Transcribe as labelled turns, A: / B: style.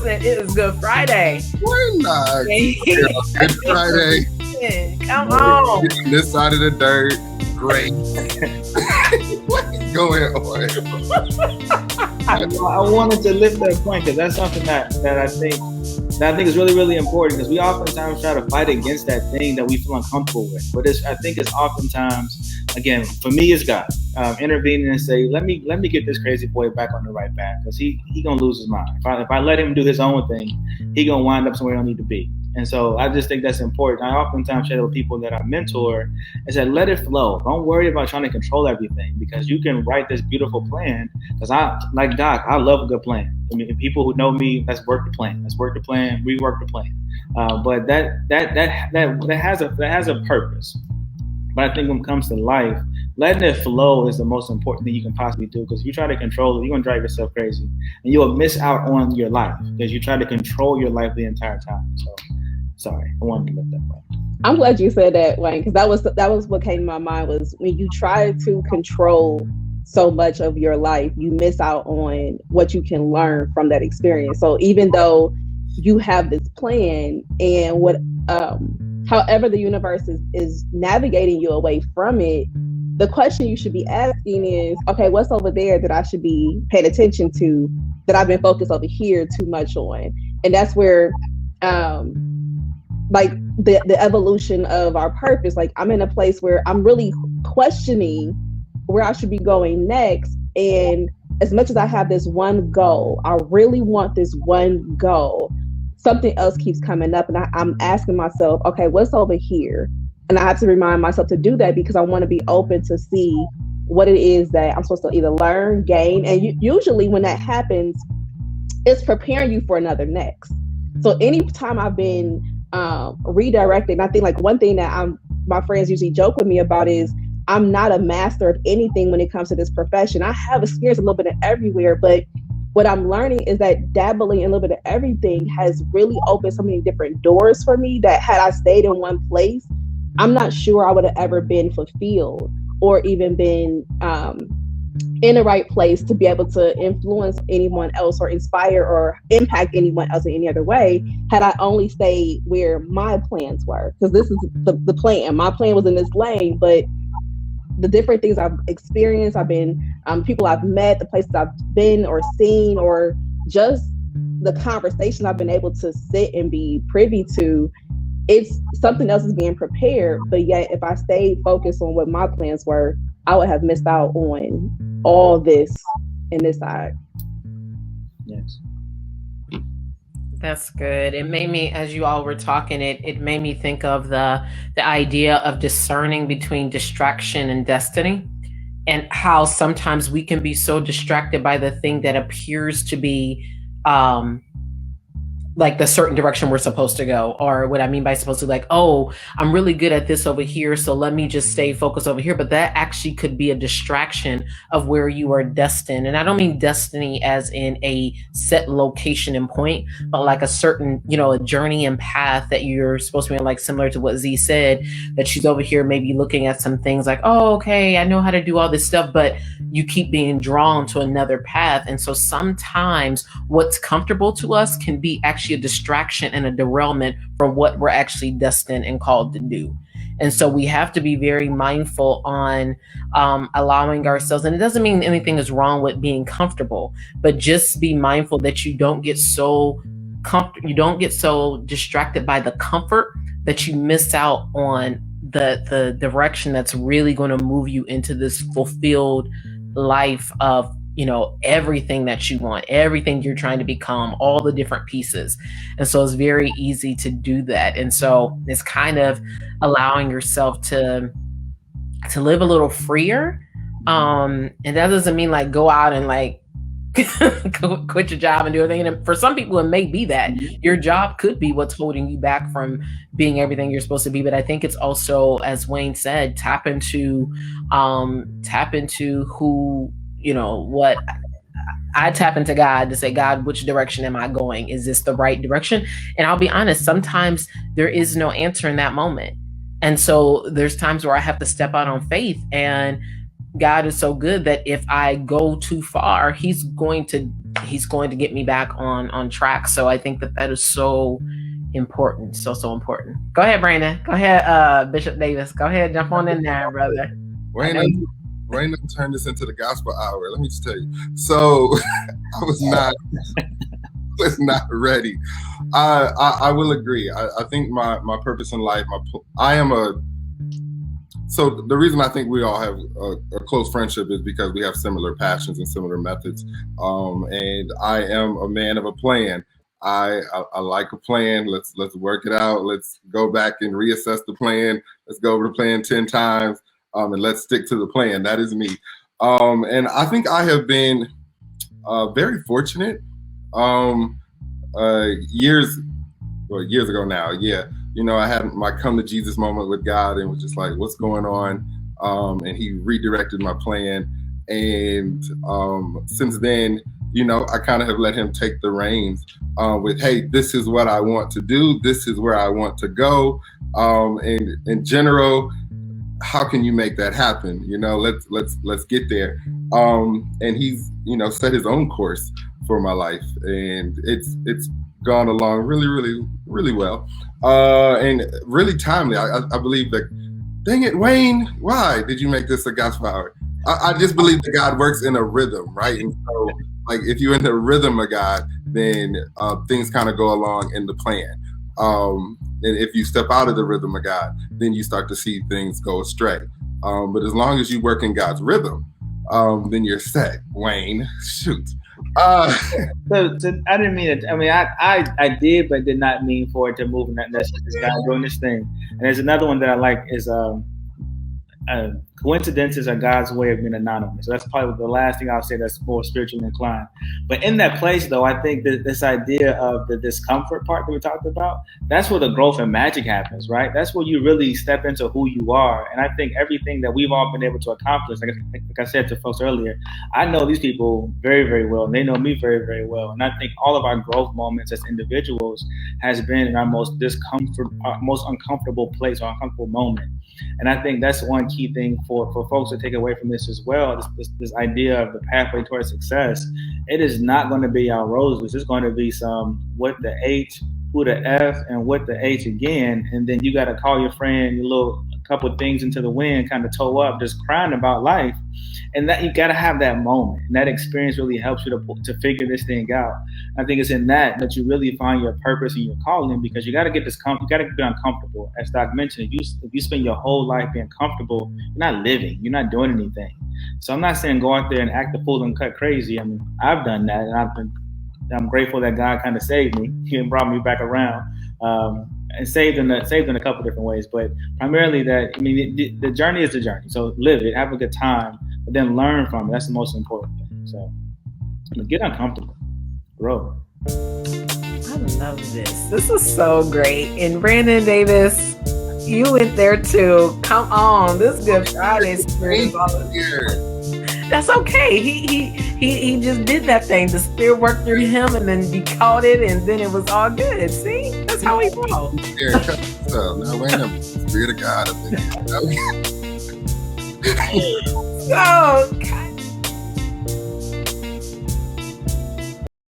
A: listen, it is Good Friday.
B: We're not. Good Friday.
A: Come on.
B: This side of the dirt. Great. What is going on?
C: I wanted to lift that point because that's something that I think is really, really important, because we oftentimes try to fight against that thing that we feel uncomfortable with. But I think it's oftentimes, again, for me, it's God intervening and say, let me get this crazy boy back on the right path, because he gonna lose his mind. If I let him do his own thing, he gonna wind up somewhere he don't need to be. And so I just think that's important. I oftentimes share with people that I mentor and say, let it flow. Don't worry about trying to control everything, because you can write this beautiful plan. Because like Doc, I love a good plan. I mean, people who know me, let's work the plan. Let's work the plan. Rework the plan. But that has a purpose. But I think when it comes to life, letting it flow is the most important thing you can possibly do. Because if you try to control it, you're gonna drive yourself crazy, and you'll miss out on your life because you try to control your life the entire time. So, sorry, I wanted to lift that way.
D: I'm glad you said that, Wayne, because that was what came to my mind, was when you try to control so much of your life, you miss out on what you can learn from that experience. So even though you have this plan, and however the universe is navigating you away from it, the question you should be asking is, okay, what's over there that I should be paying attention to, that I've been focused over here too much on? And that's where like the evolution of our purpose, like I'm in a place where I'm really questioning where I should be going next. And as much as I have this one goal, I really want this one goal, something else keeps coming up, and I'm asking myself, okay, what's over here? And I have to remind myself to do that, because I want to be open to see what it is that I'm supposed to either learn, gain. And usually when that happens, it's preparing you for another next. So anytime I've been redirected, and I think like one thing that my friends usually joke with me about is, I'm not a master of anything when it comes to this profession. I have experience a little bit of everywhere, but what I'm learning is that dabbling in a little bit of everything has really opened so many different doors for me that had I stayed in one place, I'm not sure I would have ever been fulfilled or even been in the right place to be able to influence anyone else or inspire or impact anyone else in any other way, had I only stayed where my plans were. Because this is the plan. My plan was in this lane, but the different things I've experienced, I've been, people I've met, the places I've been or seen, or just the conversation I've been able to sit and be privy to, it's something else is being prepared. But yet, if I stayed focused on what my plans were, I would have missed out on all this in this side.
C: Yes.
A: That's good. It made me, as you all were talking, it made me think of the idea of discerning between distraction and destiny, and how sometimes we can be so distracted by the thing that appears to be like the certain direction we're supposed to go. Or what I mean by supposed to, like, oh, I'm really good at this over here, so let me just stay focused over here. But that actually could be a distraction of where you are destined. And I don't mean destiny as in a set location and point, but like a certain, a journey and path that you're supposed to be on, like similar to what Z said, that she's over here maybe looking at some things like, oh, okay, I know how to do all this stuff, but you keep being drawn to another path. And so sometimes what's comfortable to us can be actually a distraction and a derailment from what we're actually destined and called to do. And so we have to be very mindful on allowing ourselves, and it doesn't mean anything is wrong with being comfortable, but just be mindful that you don't get so distracted by the comfort that you miss out on the direction that's really going to move you into this fulfilled life of everything that you want, everything you're trying to become, all the different pieces. And so it's very easy to do that. And so it's kind of allowing yourself to live a little freer. And that doesn't mean like go out and like quit your job and do everything. And for some people, it may be that your job could be what's holding you back from being everything you're supposed to be. But I think it's also, as Wayne said, tap into who, what I tap into God to say, God, which direction am I going? Is this the right direction? And I'll be honest, sometimes there is no answer in that moment. And so there's times where I have to step out on faith, and God is so good that if I go too far, he's going to he's going to get me back on track. So I think that is so important. So important. Go ahead, Brandon. Go ahead, Bishop Davis. Go ahead, jump on in there, brother.
B: Wayne turned this into the gospel hour. Let me just tell you. So I was not ready. I will agree. I think my purpose in life, so the reason I think we all have a close friendship is because we have similar passions and similar methods. And I am a man of a plan. I like a plan. Let's work it out. Let's go back and reassess the plan. Let's go over the plan 10 times. And let's stick to the plan. That is me. And I think I have been very fortunate. Years ago now, yeah. I had my come to Jesus moment with God and was just like, what's going on? And he redirected my plan. And since then, I kind of have let him take the reins with, hey, this is what I want to do. This is where I want to go. And in general, how can you make that happen? Let's get there. And he's, set his own course for my life, and it's gone along really, really, really well, and really timely. I believe that. Dang it, Wayne! Why did you make this a gospel hour? I just believe that God works in a rhythm, right? And so, like, if you're in the rhythm of God, then things kind of go along in the plan. And if you step out of the rhythm of God, then you start to see things go astray. But as long as you work in God's rhythm, then you're set. Wayne, shoot.
C: So I didn't mean it. I mean, I did, but did not mean for it to move in that. That's this guy doing this thing. And there's another one that I like is coincidences are God's way of being anonymous. So that's probably the last thing I'll say that's more spiritually inclined. But in that place, though, I think that this idea of the discomfort part that we talked about, that's where the growth and magic happens, right? That's where you really step into who you are. And I think everything that we've all been able to accomplish, like I said to folks earlier, I know these people very, very well, and they know me very, very well. And I think all of our growth moments as individuals has been in our most uncomfortable place or uncomfortable moment. And I think that's one key thing for folks to take away from this as well, this idea of the pathway towards success. It is not going to be our roses. It's going to be some what the H, who the F, and what the H again. And then you got to call your friend, your little couple of things into the wind, kind of toe up, just crying about life. And that you got to have that moment. And that experience really helps you to figure this thing out. I think it's in that you really find your purpose and your calling, because you got to get you got to be uncomfortable. As Doc mentioned, if you spend your whole life being comfortable, you're not living, you're not doing anything. So I'm not saying go out there and act the fool and cut crazy. I mean, I've done that, and I'm grateful that God kind of saved me. He brought me back around. And saved in a couple different ways, but primarily the journey is the journey. So live it, have a good time, but then learn from it. That's the most important thing. So get uncomfortable, grow.
A: I love this. This is so great. And Brandon Davis, you went there too. Come on, this Good Friday spirit. That's okay. He just did that thing. The spirit worked through him, and then he caught it, and then it was all good. See, that's how he rolls.
B: Now wait a minute, spirit of God.
A: So